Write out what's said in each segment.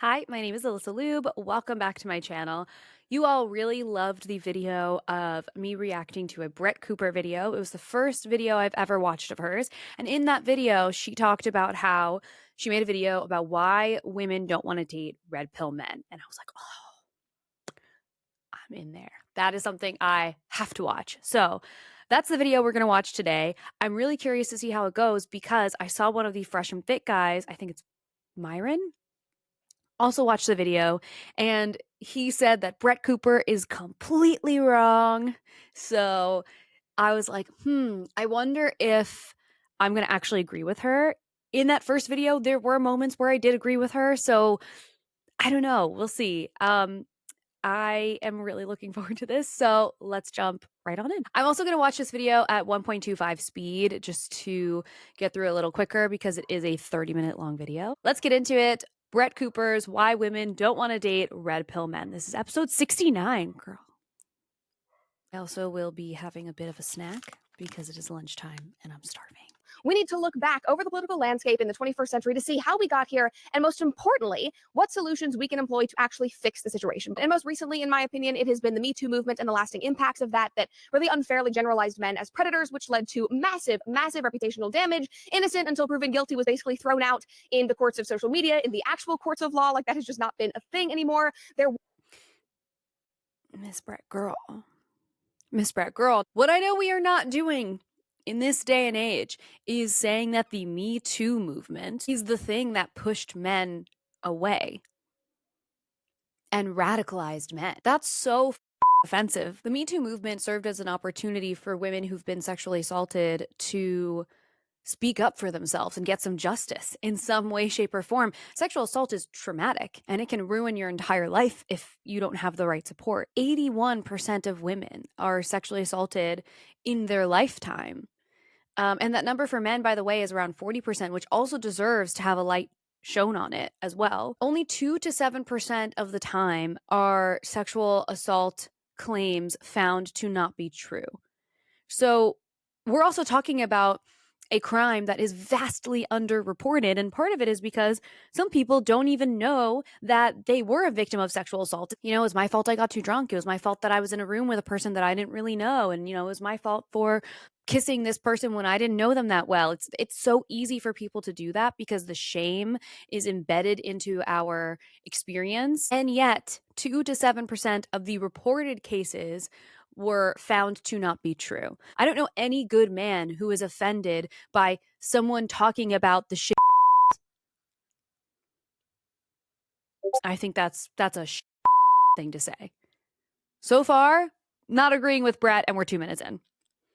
Hi, my name is Alyssa Lube. Welcome back to my channel. You all really loved the video of me reacting to a Brett Cooper video. It was the first video I've ever watched of hers. And in that video, she talked about how she made a video about why women don't want to date red pill men. And I was like, oh, I'm in there. That is something I have to watch. So that's the video we're going to watch today. I'm really curious to see how it goes because I saw one of the Fresh and Fit guys, I think it's Myron, also watched the video, and he said that Brett Cooper is completely wrong. So I was like, I wonder if I'm going to actually agree with her. In that first video, there were moments where I did agree with her. So I don't know. We'll see. I am really looking forward to this. So let's jump right on in. I'm also going to watch this video at 1.25 speed just to get through a little quicker because it is a 30-minute long video. Let's get into it. Brett Cooper's Why Women Don't Want to Date Red Pill Men. This is episode 69, girl. I also will be having a bit of a snack because it is lunchtime and I'm starving. We need to look back over the political landscape in the 21st century to see how we got here, and most importantly, what solutions we can employ to actually fix the situation. And most recently, in my opinion, it has been the Me Too movement and the lasting impacts of that really unfairly generalized men as predators, which led to massive reputational damage. Innocent until proven guilty was basically thrown out in the courts of social media, in the actual courts of law. Like, that has just not been a thing anymore. Miss Brett girl. Miss Brett girl. What I know we are not doing in this day and age is saying that the Me Too movement is the thing that pushed men away and radicalized men. That's so offensive. The Me Too movement served as an opportunity for women who've been sexually assaulted to speak up for themselves and get some justice in some way, shape, or form. Sexual assault is traumatic and it can ruin your entire life if you don't have the right support. 81% of women are sexually assaulted in their lifetime. And that number for men, by the way, is around 40%, which also deserves to have a light shown on it as well. Only 2 to 7% of the time are sexual assault claims found to not be true. So we're also talking about a crime that is vastly underreported. And part of it is because some people don't even know that they were a victim of sexual assault. You know, it was my fault I got too drunk. It was my fault that I was in a room with a person that I didn't really know. And, you know, it was my fault for kissing this person when I didn't know them that well. It's so easy for people to do that because the shame is embedded into our experience. And yet, 2 to 7% of the reported cases were found to not be true. I don't know any good man who is offended by someone talking about the shit. I think that's a thing to say. So far, not agreeing with Brett, and we're 2 minutes in.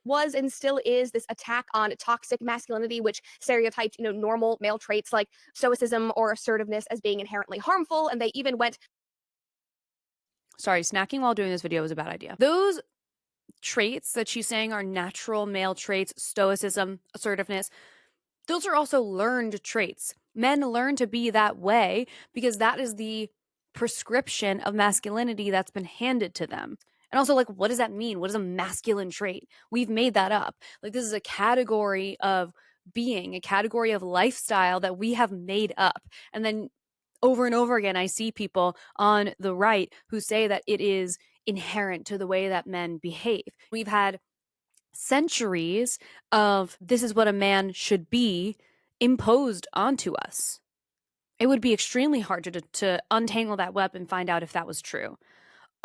Was and still is this attack on toxic masculinity, which stereotyped, normal male traits like stoicism or assertiveness as being inherently harmful. And they even went. Sorry, snacking while doing this video was a bad idea. Those traits that she's saying are natural male traits, stoicism, assertiveness, those are also learned traits. Men learn to be that way because that is the prescription of masculinity that's been handed to them. And also, like, what does that mean? What is a masculine trait? We've made that up. Like, this is a category of being, a category of lifestyle that we have made up. And then over and over again, I see people on the right who say that it is inherent to the way that men behave. We've had centuries of this is what a man should be imposed onto us. It would be extremely hard to untangle that web and find out if that was true.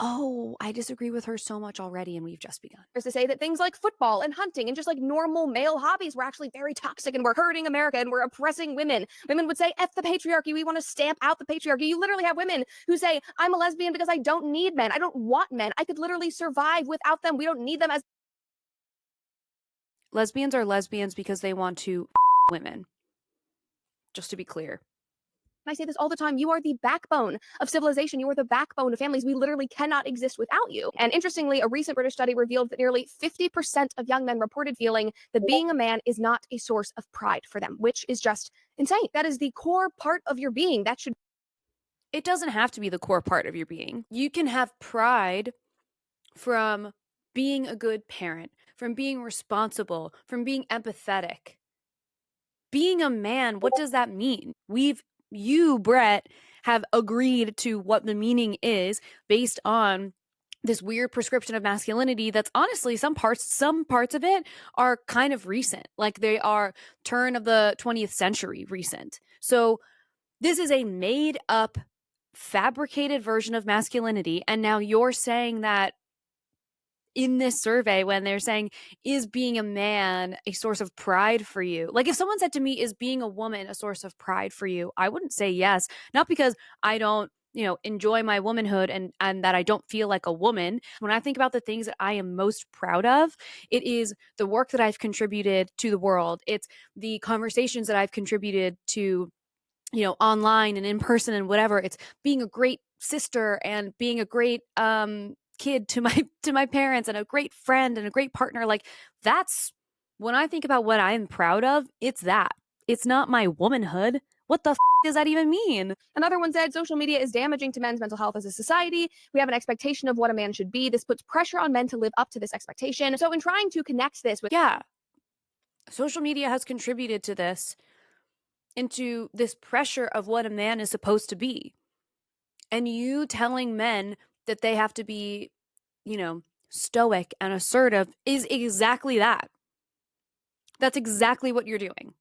Oh, I disagree with her so much already, and we've just begun. To say that things like football and hunting and just like normal male hobbies were actually very toxic and we're hurting America and we're oppressing women. Women would say, F the patriarchy. We want to stamp out the patriarchy. You literally have women who say, I'm a lesbian because I don't need men. I don't want men. I could literally survive without them. We don't need them as Lesbians are lesbians because they want to women. Just to be clear. I say this all the time, you are the backbone of civilization. You are the backbone of families. We literally cannot exist without you. And interestingly, a recent British study revealed that nearly 50% of young men reported feeling that being a man is not a source of pride for them, which is just insane. That is the core part of your being. That should. It doesn't have to be the core part of your being. You can have pride from being a good parent, from being responsible, from being empathetic. Being a man, what does that mean? You, Brett, have agreed to what the meaning is based on this weird prescription of masculinity that's honestly some parts of it are kind of recent. Like they are turn of the 20th century recent. So this is a made up fabricated version of masculinity, and now you're saying that in this survey when they're saying, is being a man a source of pride for you? Like if someone said to me, is being a woman a source of pride for you? I wouldn't say yes, not because I don't enjoy my womanhood and that I don't feel like a woman. When I think about the things that I am most proud of, it is the work that I've contributed to the world. It's the conversations that I've contributed to, online and in person and whatever. It's being a great sister and being a great kid to my parents and a great friend and a great partner. Like that's when I think about what I'm proud of, it's that. It's not my womanhood. What the does that even mean? Another one said, social media is damaging to men's mental health as a society. We have an expectation of what a man should be. This puts pressure on men to live up to this expectation. So in trying to connect this with Yeah. Social media has contributed to this, into this pressure of what a man is supposed to be. And you telling men that they have to be, stoic and assertive is exactly that. That's exactly what you're doing.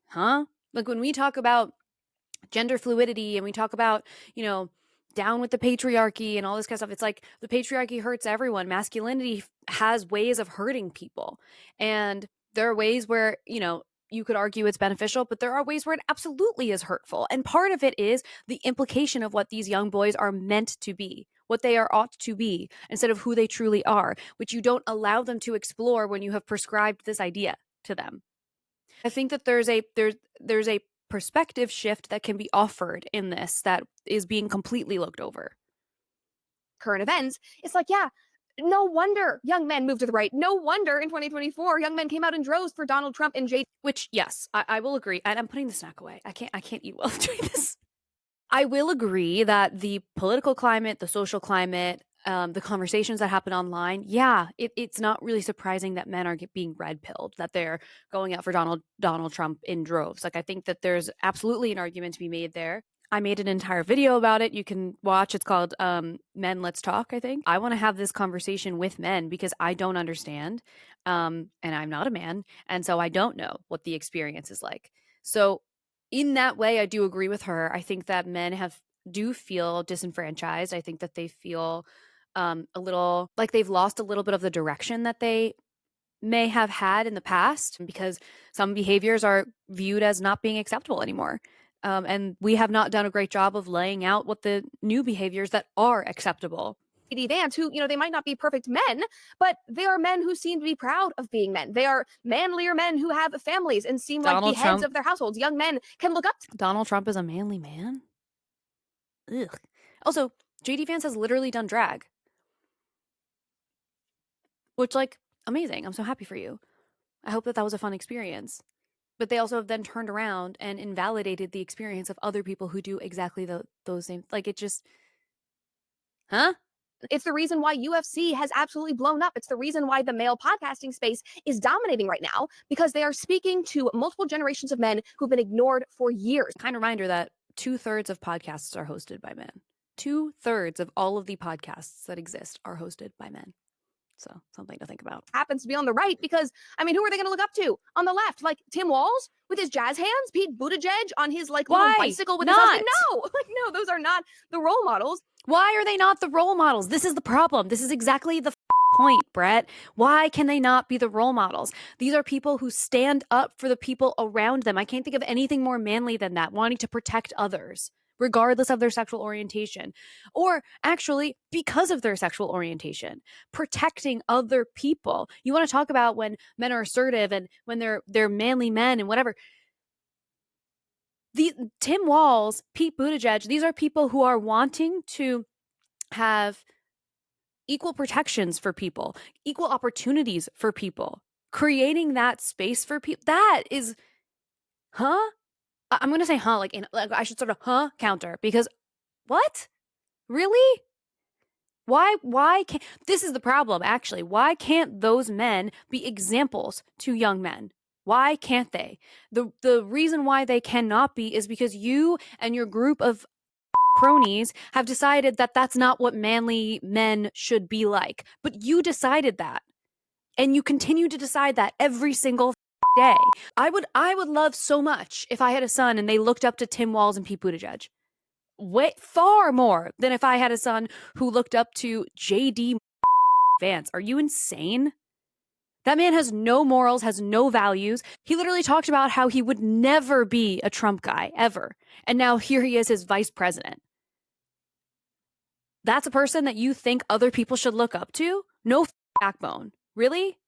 Huh? Like when we talk about gender fluidity and we talk about, down with the patriarchy and all this kind of stuff, it's like the patriarchy hurts everyone. Masculinity has ways of hurting people. And there are ways where, you could argue it's beneficial, but there are ways where it absolutely is hurtful. And part of it is the implication of what these young boys are meant to be, what they are ought to be, instead of who they truly are, which you don't allow them to explore when you have prescribed this idea to them. I think that there's a perspective shift that can be offered in this that is being completely looked over. current events, it's like, yeah, no wonder young men moved to the right. No wonder in 2024 young men came out in droves for Donald Trump and J. Which, yes, I will agree. And I'm putting the snack away. I can't eat while doing this. I will agree that the political climate, the social climate, the conversations that happen online, yeah, it's not really surprising that men are being red pilled, that they're going out for Donald Trump in droves. Like I think that there's absolutely an argument to be made there. I made an entire video about it. You can watch. It's called Men Let's Talk, I think. I want to have this conversation with men because I don't understand. And I'm not a man. And so I don't know what the experience is like. So in that way, I do agree with her. I think that men do feel disenfranchised. I think that they feel a little like they've lost a little bit of the direction that they may have had in the past because some behaviors are viewed as not being acceptable anymore. And we have not done a great job of laying out what the new behaviors that are acceptable. D. Vance, who, they might not be perfect men, but they are men who seem to be proud of being men. They are manlier men who have families and seem like Donald the heads Trump. of their households. Young men can look up to Donald Trump is a manly man? Ugh. Also, JD Vance has literally done drag. Which, like, amazing. I'm so happy for you. I hope that was a fun experience. But they also have then turned around and invalidated the experience of other people who do exactly those same. Like it just, huh? It's the reason why UFC has absolutely blown up. It's the reason why the male podcasting space is dominating right now because they are speaking to multiple generations of men who've been ignored for years. Kind reminder that 2/3 of podcasts are hosted by men. 2/3 of all of the podcasts that exist are hosted by men. So something to think about. Happens to be on the right because, who are they going to look up to? On the left, like Tim Walz with his jazz hands, Pete Buttigieg on his little bicycle with his husband. No, those are not the role models. Why are they not the role models? This is the problem. This is exactly the point, Brett. Why can they not be the role models? These are people who stand up for the people around them. I can't think of anything more manly than that, wanting to protect others, regardless of their sexual orientation, or actually because of their sexual orientation, protecting other people. You want to talk about when men are assertive and when they're manly men and whatever. The Tim Walz, Pete Buttigieg, these are people who are wanting to have equal protections for people, equal opportunities for people, creating that space for people. That is, huh? I'm going to say, huh, like I should sort of, counter because what? Really? Why can't, this is the problem, actually. Why can't those men be examples to young men? Why can't they? The reason why they cannot be is because you and your group of cronies have decided that that's not what manly men should be like. But you decided that. And you continue to decide that every single day. I would love so much if I had a son and they looked up to Tim Walz and Pete Buttigieg. Way far more than if I had a son who looked up to JD Vance. Are you insane? That man has no morals, has no values. He literally talked about how he would never be a Trump guy, ever. And now here he is, his vice president. That's a person that you think other people should look up to? No backbone. Really?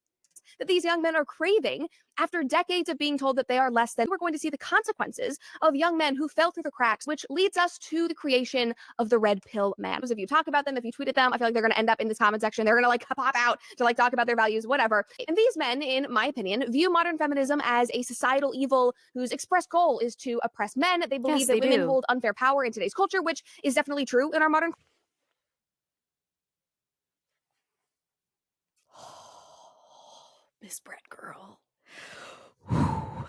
that these young men are craving after decades of being told that they are less than. We're going to see the consequences of young men who fell through the cracks, which leads us to the creation of the red pill man. Because if you talk about them, if you tweet at them, I feel like they're going to end up in this comment section. They're going to like pop out to like talk about their values, whatever. And these men, in my opinion, view modern feminism as a societal evil whose express goal is to oppress men. They believe Yes, that they women do. hold unfair power in today's culture, which is definitely true in our modern. Miss Brett girl.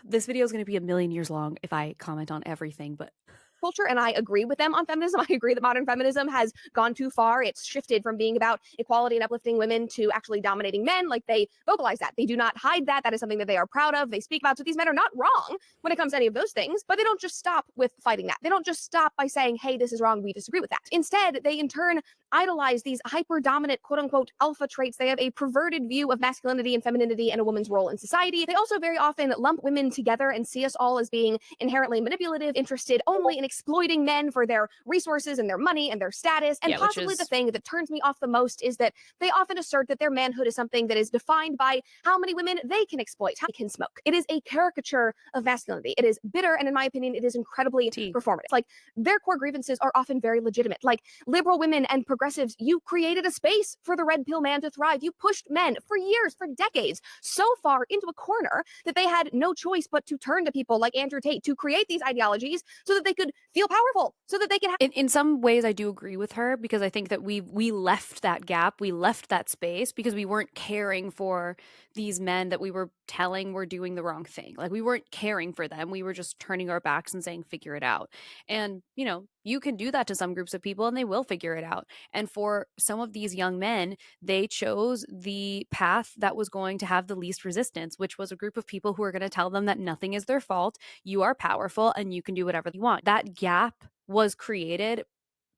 This video is going to be a million years long if I comment on everything, but Culture, and I agree with them on feminism. I agree that modern feminism has gone too far. It's shifted from being about equality and uplifting women to actually dominating men. Like, they vocalize that. They do not hide that. That is something that they are proud of. They speak about. So these men are not wrong when it comes to any of those things, but they don't just stop with fighting that. They don't just stop by saying, hey, this is wrong, we disagree with that. Instead, they in turn idolize these hyper dominant, quote unquote, alpha traits. They have a perverted view of masculinity and femininity and a woman's role in society. They also very often lump women together and see us all as being inherently manipulative, interested only in exploiting men for their resources and their money and their status. And yeah, which possibly is the thing that turns me off the most is that they often assert that their manhood is something that is defined by how many women they can exploit, how they can smoke. It is a caricature of masculinity. It is bitter, and in my opinion, it is incredibly performative. Like, their core grievances are often very legitimate. Like, liberal women and progressives, you created a space for the red pill man to thrive. You pushed men for years, for decades, so far into a corner that they had no choice but to turn to people like Andrew Tate to create these ideologies so that they could feel powerful, so that they could have. In some ways I do agree with her, because I think that we left that gap, we left that space because we weren't caring for these men that we were telling were doing the wrong thing. Like, we weren't caring for them. We were just turning our backs and saying, figure it out. And, you know, you can do that to some groups of people and they will figure it out. And for some of these young men, they chose the path that was going to have the least resistance, which was a group of people who are going to tell them that nothing is their fault, you are powerful, and you can do whatever you want. That gap was created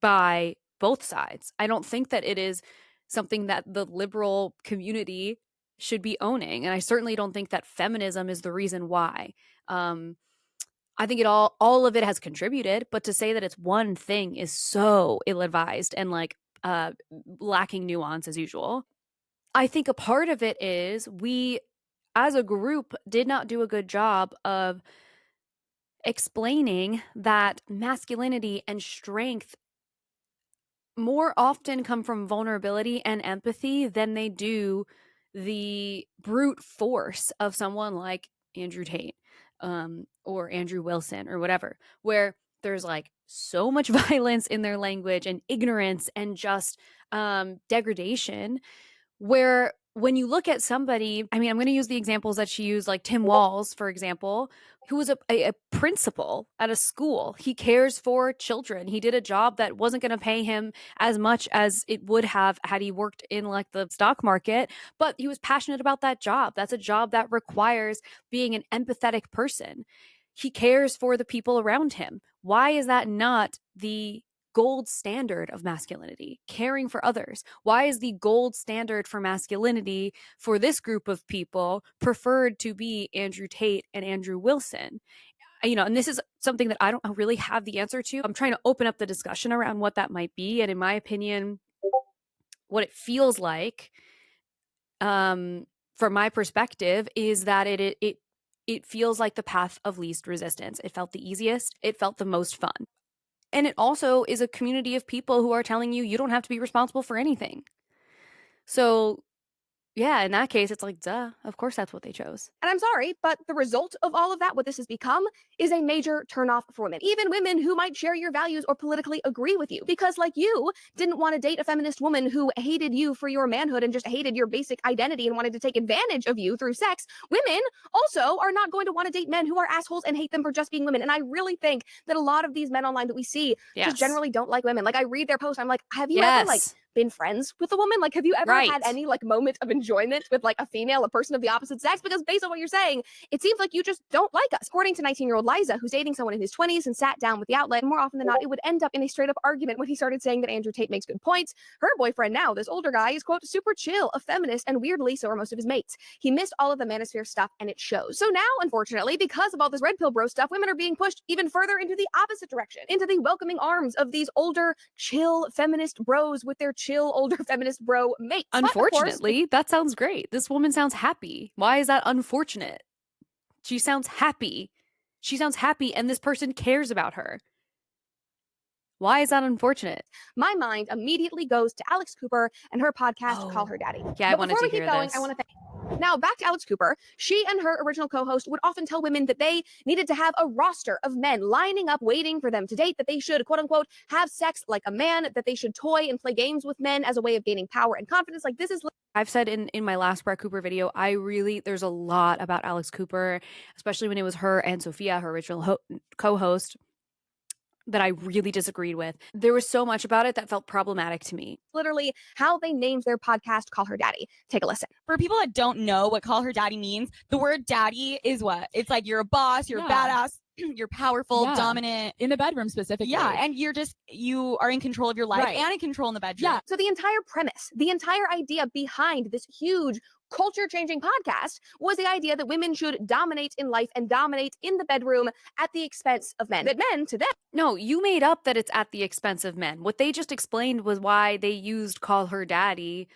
by both sides. I don't think that it is something that the liberal community should be owning, and I certainly don't think that feminism is the reason why. I think all of it has contributed, but to say that it's one thing is so ill-advised and like lacking nuance as usual. I think a part of it is we as a group did not do a good job of explaining that masculinity and strength more often come from vulnerability and empathy than they do the brute force of someone like Andrew Tate, or Andrew Wilson or whatever, where there's like so much violence in their language and ignorance and just degradation, where when you look at somebody, I mean, I'm going to use the examples that she used, like Tim Walz, for example, who was a principal at a school. He cares for children. He did a job that wasn't going to pay him as much as it would have had he worked in like the stock market, but he was passionate about that job. That's a job that requires being an empathetic person. He cares for the people around him. Why is that not the gold standard of masculinity? Caring for others. Why is the gold standard for masculinity for this group of people preferred to be Andrew Tate and Andrew Wilson? You know, and this is something that I don't really have the answer to. I'm trying to open up the discussion around what that might be. And in my opinion, what it feels like, from my perspective, is that it feels like the path of least resistance. It felt the easiest. It felt the most fun. And it also is a community of people who are telling you you don't have to be responsible for anything. So, Yeah, in that case, it's like, duh, of course that's what they chose. And I'm sorry, but the result of all of that, what this has become, is a major turnoff for women. Even women who might share your values or politically agree with you. Because, like you, didn't want to date a feminist woman who hated you for your manhood and just hated your basic identity and wanted to take advantage of you through sex. Women also are not going to want to date men who are assholes and hate them for just being women. And I really think that a lot of these men online that we see just Yes. generally don't like women. Like, I read their posts, I'm like, have you ever, like, Yes. been friends with a woman? Like, have you ever had Right. any like moment of enjoyment with like a female, a person of the opposite sex? Because based on what you're saying, it seems like you just don't like us. According to 19-year-old Liza, who's dating someone in his 20s and sat down with the outlet, more often than not, it would end up in a straight up argument when he started saying that Andrew Tate makes good points. Her boyfriend now, this older guy, is quote super chill, a feminist, and weirdly, so are most of his mates. He missed all of the manosphere stuff and it shows. So now, unfortunately, because of all this red pill bro stuff, women are being pushed even further into the opposite direction, into the welcoming arms of these older, chill feminist bros with their chill, older feminist bro mates. But of course, Unfortunately, that sounds great. This woman sounds happy. Why is that unfortunate? She sounds happy. She sounds happy, and this person cares about her. Why is that unfortunate? my mind immediately goes to Alex Cooper and her podcast, Call Oh, Her Daddy. yeah, I But wanted before to we keep hear going, I this. want to thank. Now, back to Alex Cooper. She and her original co host would often tell women that they needed to have a roster of men lining up waiting for them to date, that they should, quote unquote, have sex like a man, that they should toy and play games with men as a way of gaining power and confidence. Like, this is. I've said in my last Brett Cooper video, there's a lot about Alex Cooper, especially when it was her and Sophia, her original co-host, that I really disagreed with. There was so much about it that felt problematic to me. Literally how they named their podcast, Call Her Daddy. Take a listen. For people that don't know what call her daddy means, the word daddy is what? It's like you're a boss, you're a badass, you're powerful, dominant. In the bedroom specifically. Yeah, and you are in control of your life and in control in the bedroom. Yeah. So the entire premise, the entire idea behind this huge culture-changing podcast was the idea that women should dominate in life and dominate in the bedroom at the expense of men. That men, to them, No, you made up that it's at the expense of men. What they just explained was why they used Call Her Daddy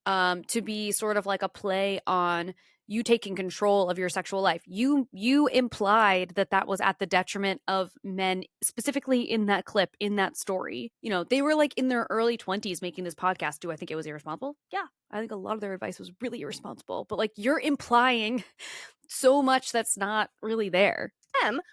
to be sort of like a play on you taking control of your sexual life. You implied that that was at the detriment of men, specifically in that clip, in that story. You know, they were like in their early 20s making this podcast. Do I think it was irresponsible? Yeah, I think a lot of their advice was really irresponsible. But like, you're implying so much that's not really there.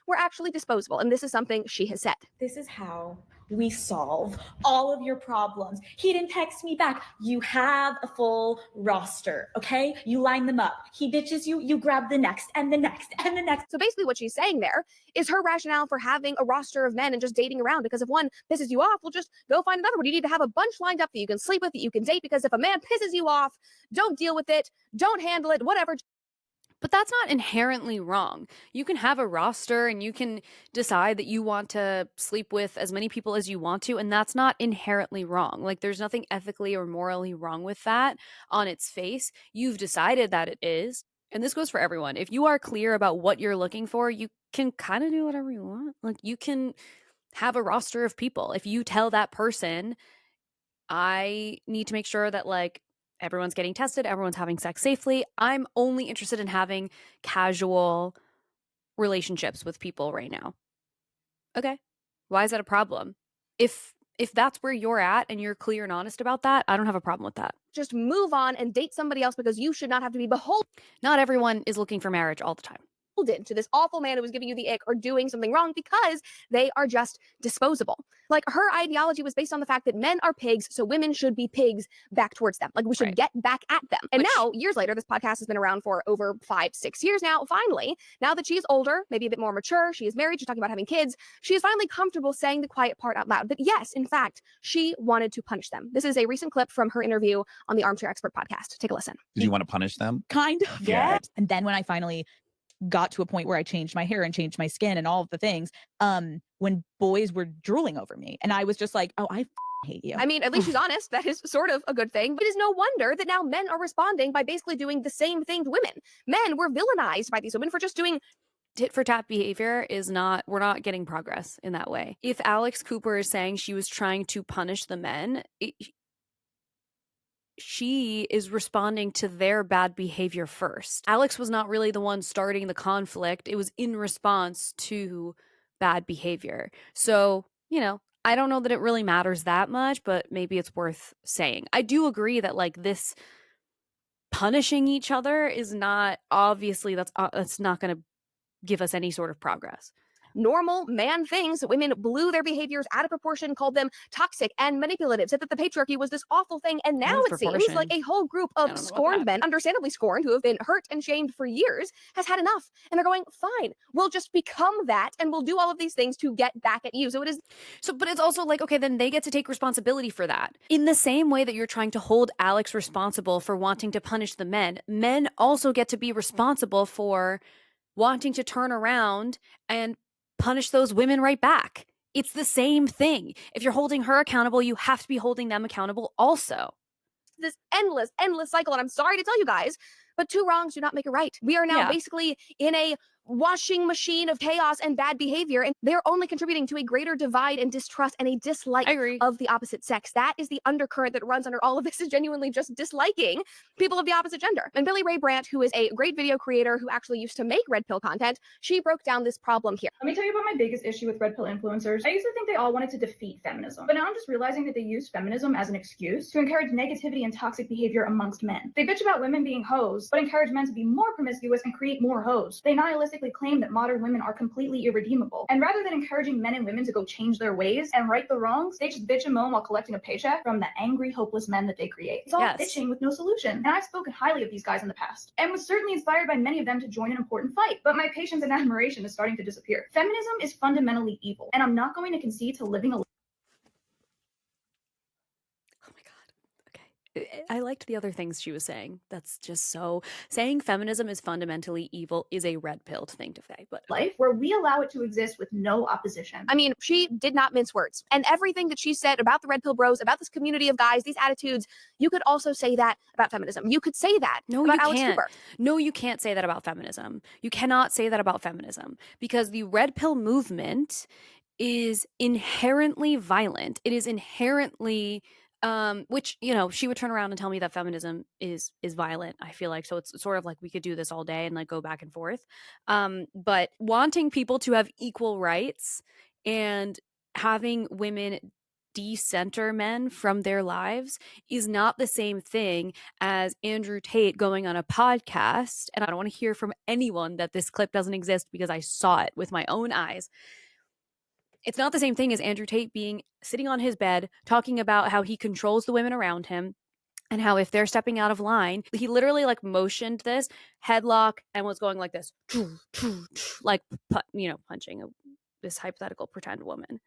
were actually disposable. And this is something she has said. This is how we solve all of your problems. He didn't text me back. You have a full roster, okay? You line them up. He ditches you, you grab the next and the next and the next. So basically what she's saying there is her rationale for having a roster of men and just dating around, because if one pisses you off, well, just go find another one. You need to have a bunch lined up that you can sleep with, that you can date, because if a man pisses you off, don't deal with it, don't handle it, whatever. But that's not inherently wrong. You can have a roster and you can decide that you want to sleep with as many people as you want to, and that's not inherently wrong. Like, there's nothing ethically or morally wrong with that on its face. You've decided that it is. And this goes for everyone. If you are clear about what you're looking for, you can kind of do whatever you want. Like, you can have a roster of people. If you tell that person, I need to make sure that, like, everyone's getting tested, everyone's having sex safely. I'm only interested in having casual relationships with people right now. Okay. Why is that a problem? If that's where you're at and you're clear and honest about that, I don't have a problem with that. Just move on and date somebody else, because you should not have to be beholden Not everyone is looking for marriage all the time. to this awful man who was giving you the ick or doing something wrong, because they are just disposable. Like, her ideology was based on the fact that men are pigs, so women should be pigs back towards them. Like, we should get back at them. And now, years later, this podcast has been around for over 5-6 years now. Finally, now that she is older, maybe a bit more mature, she is married, she's talking about having kids, she is finally comfortable saying the quiet part out loud, that yes, in fact, she wanted to punish them. This is a recent clip from her interview on the Armchair Expert podcast. Take a listen. Did you want to punish them? Kind of. Yeah. And then when I finally got to a point where I changed my hair and changed my skin and all of the things, when boys were drooling over me, and I was just like, oh, I hate you. I mean, at least she's honest. That is sort of a good thing. But it is no wonder that now men are responding by basically doing the same thing to women. Men were villainized by these women for just doing tit for tat behavior we're not getting progress in that way. If Alex Cooper is saying she was trying to punish the men, she is responding to their bad behavior first. Alex was not really the one starting the conflict. It was in response to bad behavior. So, you know, I don't know that it really matters that much, but maybe it's worth saying. I do agree that, like, this punishing each other is not, obviously that's not going to give us any sort of progress. Normal man things. Women blew their behaviors out of proportion, called them toxic and manipulative, said that the patriarchy was this awful thing. And now it seems like a whole group of scorned men, understandably scorned, who have been hurt and shamed for years, has had enough. And they're going, fine, we'll just become that and we'll do all of these things to get back at you. So it is. So, but it's also like, okay, then they get to take responsibility for that. In the same way that you're trying to hold Alex responsible for wanting to punish the men also get to be responsible for wanting to turn around and punish those women right back. It's the same thing. If you're holding her accountable, you have to be holding them accountable also. This endless cycle. And I'm sorry to tell you guys, but two wrongs do not make a right. We are now basically in a washing machine of chaos and bad behavior, and they're only contributing to a greater divide and distrust and a dislike of the opposite sex. That is the undercurrent that runs under all of this, is genuinely just disliking people of the opposite gender. And Billy Ray Brandt, who is a great video creator who actually used to make red pill content, she broke down this problem here. Let me tell you about my biggest issue with red pill influencers. I used to think they all wanted to defeat feminism, but now I'm just realizing that they use feminism as an excuse to encourage negativity and toxic behavior amongst men. They bitch about women being hoes, but encourage men to be more promiscuous and create more hoes. They nihilistically claim that modern women are completely irredeemable. And rather than encouraging men and women to go change their ways and right the wrongs, they just bitch and moan while collecting a paycheck from the angry, hopeless men that they create. It's all bitching with no solution. And I've spoken highly of these guys in the past, and was certainly inspired by many of them to join an important fight. But my patience and admiration is starting to disappear. Feminism is fundamentally evil, and I'm not going to concede to living a I liked the other things she was saying. That's just so, saying feminism is fundamentally evil is a red pilled thing to say, but life where we allow it to exist with no opposition. I mean, she did not mince words. And everything that she said about the red pill bros, about this community of guys, these attitudes, you could also say that about feminism. You could say that about Alex Cooper. No, you can't say that about feminism. You cannot say that about feminism, because the red pill movement is inherently violent. It is inherently which, you know, she would turn around and tell me that feminism is violent, I feel like. So it's sort of like we could do this all day and like go back and forth. But wanting people to have equal rights and having women decenter men from their lives is not the same thing as Andrew Tate going on a podcast. And I don't want to hear from anyone that this clip doesn't exist, because I saw it with my own eyes. It's not the same thing as Andrew Tate sitting on his bed talking about how he controls the women around him and how if they're stepping out of line, he literally like motioned this headlock and was going like this, like, you know, punching this hypothetical pretend woman.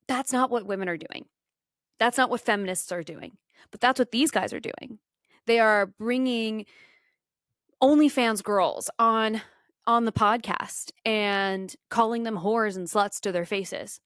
That's not what women are doing. That's not what feminists are doing. But that's what these guys are doing. They are bringing OnlyFans girls on the podcast and calling them whores and sluts to their faces.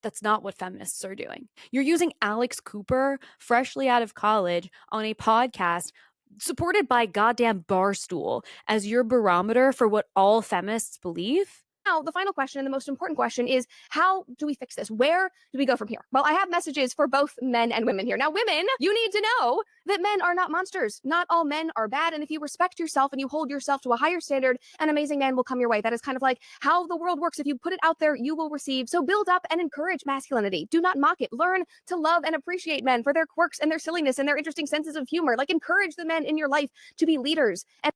That's not what feminists are doing. You're using Alex Cooper, freshly out of college, on a podcast supported by goddamn Barstool as your barometer for what all feminists believe. Now, the final question and the most important question is, how do we fix this? Where do we go from here? Well, I have messages for both men and women here. Now, women, you need to know that men are not monsters. Not all men are bad. And if you respect yourself and you hold yourself to a higher standard, an amazing man will come your way. That is kind of like how the world works. If you put it out there, you will receive. So build up and encourage masculinity. Do not mock it. Learn to love and appreciate men for their quirks and their silliness and their interesting senses of humor. Like, encourage the men in your life to be leaders. And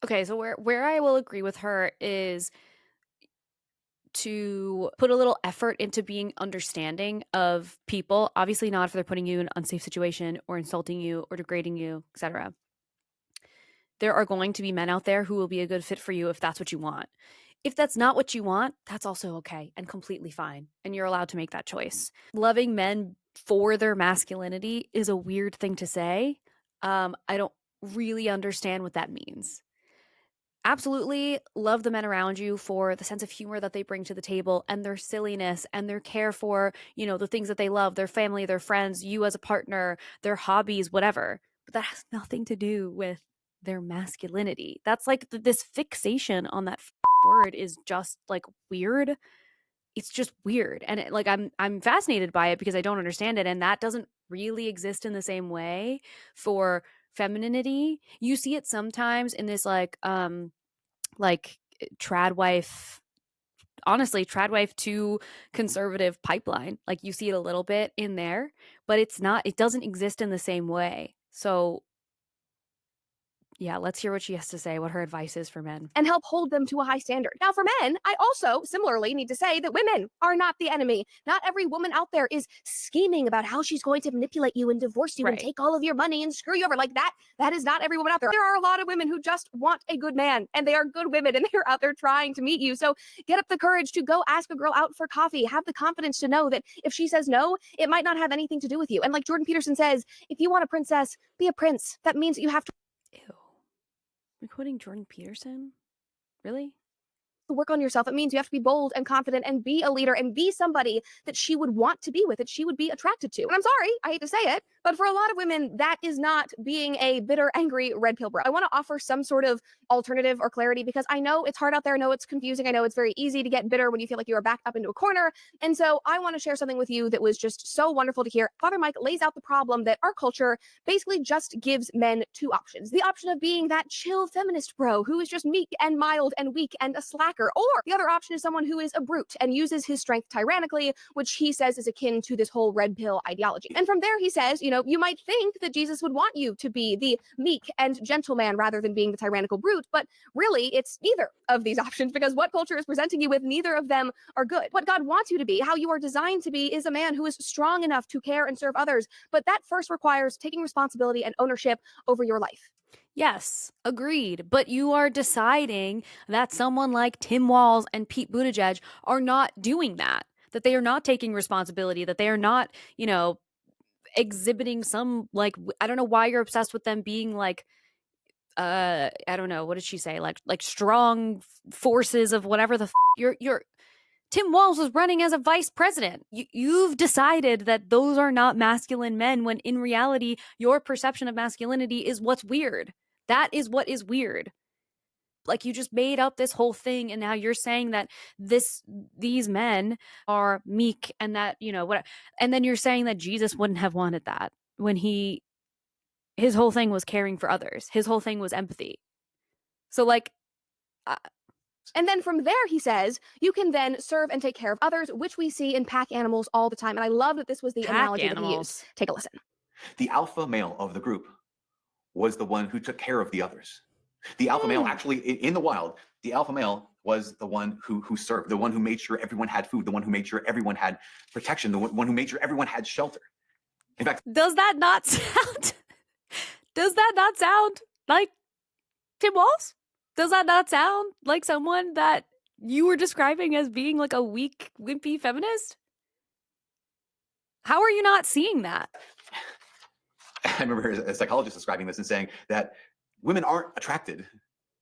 okay, so where I will agree with her is to put a little effort into being understanding of people. Obviously not if they're putting you in an unsafe situation or insulting you or degrading you, etc. There are going to be men out there who will be a good fit for you if that's what you want. If that's not what you want, that's also okay and completely fine. And you're allowed to make that choice. Loving men for their masculinity is a weird thing to say. I don't really understand what that means. Absolutely love the men around you for the sense of humor that they bring to the table and their silliness and their care for, you know, the things that they love, their family, their friends, you as a partner, their hobbies, whatever. But that has nothing to do with their masculinity. That's like this fixation on that word is just like weird. It's just weird. And I'm fascinated by it because I don't understand it. And that doesn't really exist in the same way for femininity. You see it sometimes in this like trad wife to conservative pipeline. Like you see it a little bit in there, but it doesn't exist in the same way. So Yeah, let's hear what she has to say, what her advice is for men. And help hold them to a high standard. Now, for men, I also similarly need to say that women are not the enemy. Not every woman out there is scheming about how she's going to manipulate you and divorce you and take all of your money and screw you over. Like that is not every woman out there. There are a lot of women who just want a good man, and they are good women, and they're out there trying to meet you. So get up the courage to go ask a girl out for coffee. Have the confidence to know that if she says no, it might not have anything to do with you. And like Jordan Peterson says, if you want a princess, be a prince. That means that you have to Ew. We're quoting Jordan Peterson? Really? work on yourself. It means you have to be bold and confident and be a leader and be somebody that she would want to be with, that she would be attracted to. And I'm sorry, I hate to say it, but for a lot of women, that is not being a bitter, angry red pill bro. I want to offer some sort of alternative or clarity because I know it's hard out there. I know it's confusing. I know it's very easy to get bitter when you feel like you are backed up into a corner. And so I want to share something with you that was just so wonderful to hear. Father Mike lays out the problem that our culture basically just gives men two options. The option of being that chill feminist bro who is just meek and mild and weak and a slacker, or the other option is someone who is a brute and uses his strength tyrannically, which he says is akin to this whole red pill ideology. And from there, he says, you might think that Jesus would want you to be the meek and gentle man rather than being the tyrannical brute, but really it's neither of these options because what culture is presenting you with, neither of them are good. What God wants you to be, how you are designed to be, is a man who is strong enough to care and serve others, but that first requires taking responsibility and ownership over your life. Yes, agreed. But you are deciding that someone like Tim Walz and Pete Buttigieg are not doing that they are not taking responsibility, that they are not, exhibiting some, like, I don't know why you're obsessed with them being like, I don't know, what did she say? Like strong forces of whatever the you're Tim Walz was running as a vice president. You've decided that those are not masculine men when in reality, your perception of masculinity is what's weird. That is what is weird. Like you just made up this whole thing and now you're saying that these men are meek and that, what, and then you're saying that Jesus wouldn't have wanted that when his whole thing was caring for others. His whole thing was empathy. So like, and then from there, he says, you can then serve and take care of others, which we see in pack animals all the time. And I love that this was the analogy that he used. Take a listen. The alpha male of the group was the one who took care of the others. The alpha male, actually, in the wild, the alpha male was the one who served, the one who made sure everyone had food, the one who made sure everyone had protection, the one who made sure everyone had shelter. In fact, does that not sound like Tim Walz? Does that not sound like someone that you were describing as being like a weak, wimpy feminist? How are you not seeing that? I remember a psychologist describing this and saying that women aren't attracted.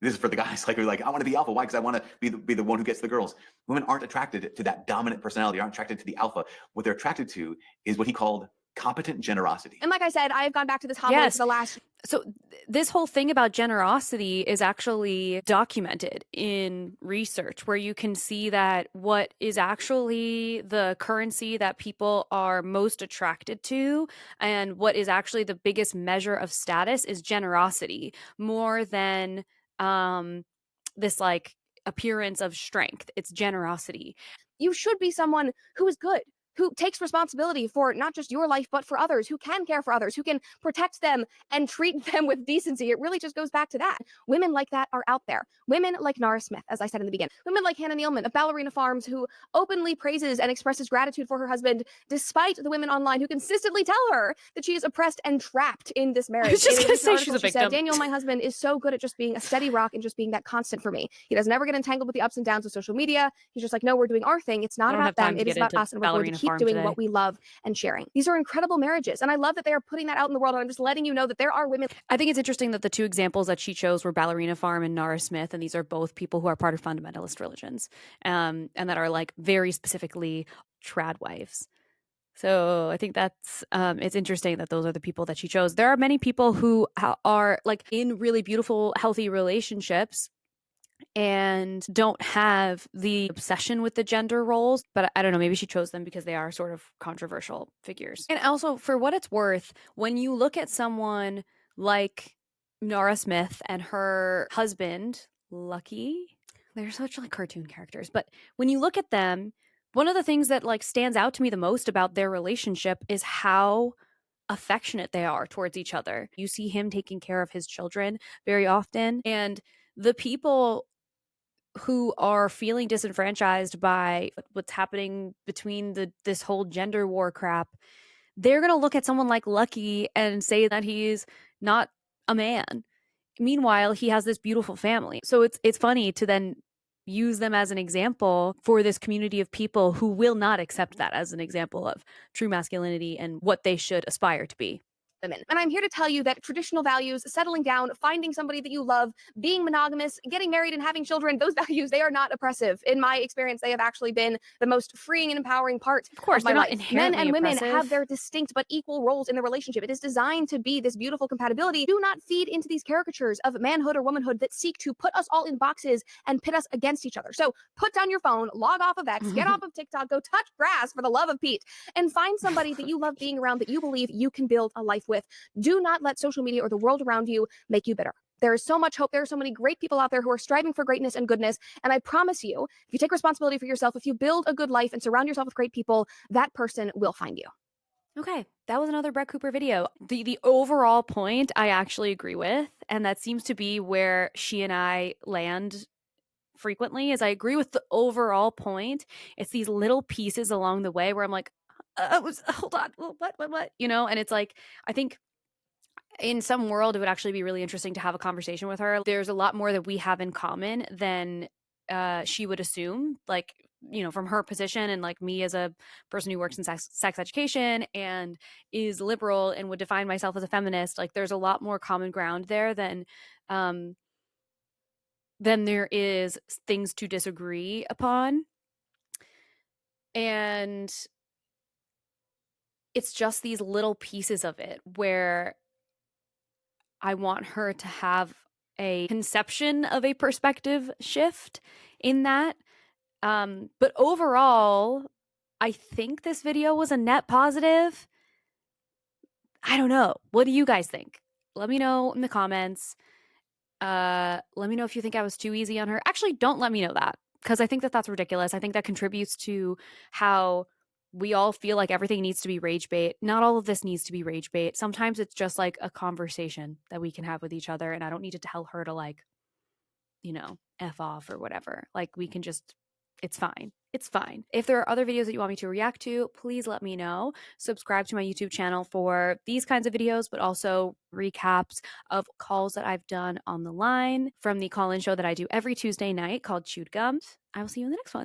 This is for the guys, like I want to be alpha. Why? Because I want to be the one who gets the girls. Women aren't attracted to that dominant personality, aren't attracted to the alpha. What they're attracted to is what he called competent generosity. And like I said, I've gone back to this homily for the last. So this whole thing about generosity is actually documented in research where you can see that what is actually the currency that people are most attracted to and what is actually the biggest measure of status is generosity more than this like appearance of strength. It's generosity. You should be someone who is good, who takes responsibility for not just your life, but for others, who can care for others, who can protect them and treat them with decency. It really just goes back to that. Women like that are out there. Women like Nara Smith, as I said in the beginning. Women like Hannah Nealman of Ballerina Farms, who openly praises and expresses gratitude for her husband, despite the women online who consistently tell her that she is oppressed and trapped in this marriage. I was just going to say she's a victim. Said, Daniel, my husband, is so good at just being a steady rock and just being that constant for me. He doesn't ever get entangled with the ups and downs of social media. He's just like, no, we're doing our thing. It's not about them. It is about us, and we're going to keep doing what we love and sharing. These are incredible marriages. And I love that they are putting that out in the world. And I'm just letting you know that there are women. I think it's interesting that the two examples that she chose were Ballerina Farm and Nara Smith. And these are both people who are part of fundamentalist religions and that are like very specifically trad wives. So I think that's, it's interesting that those are the people that she chose. There are many people who are like in really beautiful, healthy relationships and don't have the obsession with the gender roles, but I don't know, maybe she chose them because they are sort of controversial figures. And also, for what it's worth, when you look at someone like Nara Smith and her husband, Lucky, they're such like cartoon characters, but when you look at them, one of the things that like stands out to me the most about their relationship is how affectionate they are towards each other. You see him taking care of his children very often. And the people who are feeling disenfranchised by what's happening between this whole gender war crap, they're going to look at someone like Lucky and say that he's not a man. Meanwhile, he has this beautiful family. So it's funny to then use them as an example for this community of people who will not accept that as an example of true masculinity and what they should aspire to be. Women. And I'm here to tell you that traditional values, settling down, finding somebody that you love, being monogamous, getting married and having children, those values, they are not oppressive. In my experience, they have actually been the most freeing and empowering part Of course, of my they're not life. Men inherently and women oppressive. have their distinct but equal roles in the relationship. It is designed to be this beautiful compatibility. Do not feed into these caricatures of manhood or womanhood that seek to put us all in boxes and pit us against each other. So put down your phone, log off of X, get off of TikTok, go touch grass for the love of Pete, and find somebody that you love being around, that you believe you can build a life with. Do not let social media or the world around you make you bitter. There is so much hope. There are so many great people out there who are striving for greatness and goodness. And I promise you, if you take responsibility for yourself, if you build a good life and surround yourself with great people, that person will find you. Okay, that was another Brett Cooper video. The overall point I actually agree with, and that seems to be where she and I land frequently, is I agree with the overall point. It's these little pieces along the way where I'm like, hold on, what? You know, and it's like, I think in some world, it would actually be really interesting to have a conversation with her. There's a lot more that we have in common than she would assume, like, you know, from her position, and like me as a person who works in sex education and is liberal and would define myself as a feminist. Like, there's a lot more common ground there than there is things to disagree upon. And it's just these little pieces of it where I want her to have a conception of a perspective shift in that. But overall, I think this video was a net positive. I don't know. What do you guys think? Let me know in the comments. Let me know if you think I was too easy on her. Actually, don't let me know that, because I think that that's ridiculous. I think that contributes to how we all feel like everything needs to be rage bait. Not all of this needs to be rage bait. Sometimes it's just like a conversation that we can have with each other, and I don't need to tell her to, like, you know, F off or whatever. Like, we can just, it's fine. It's fine. If there are other videos that you want me to react to, please let me know. Subscribe to my YouTube channel for these kinds of videos, but also recaps of calls that I've done on the line from the call-in show that I do every Tuesday night called Chewed Gums. I will see you in the next one.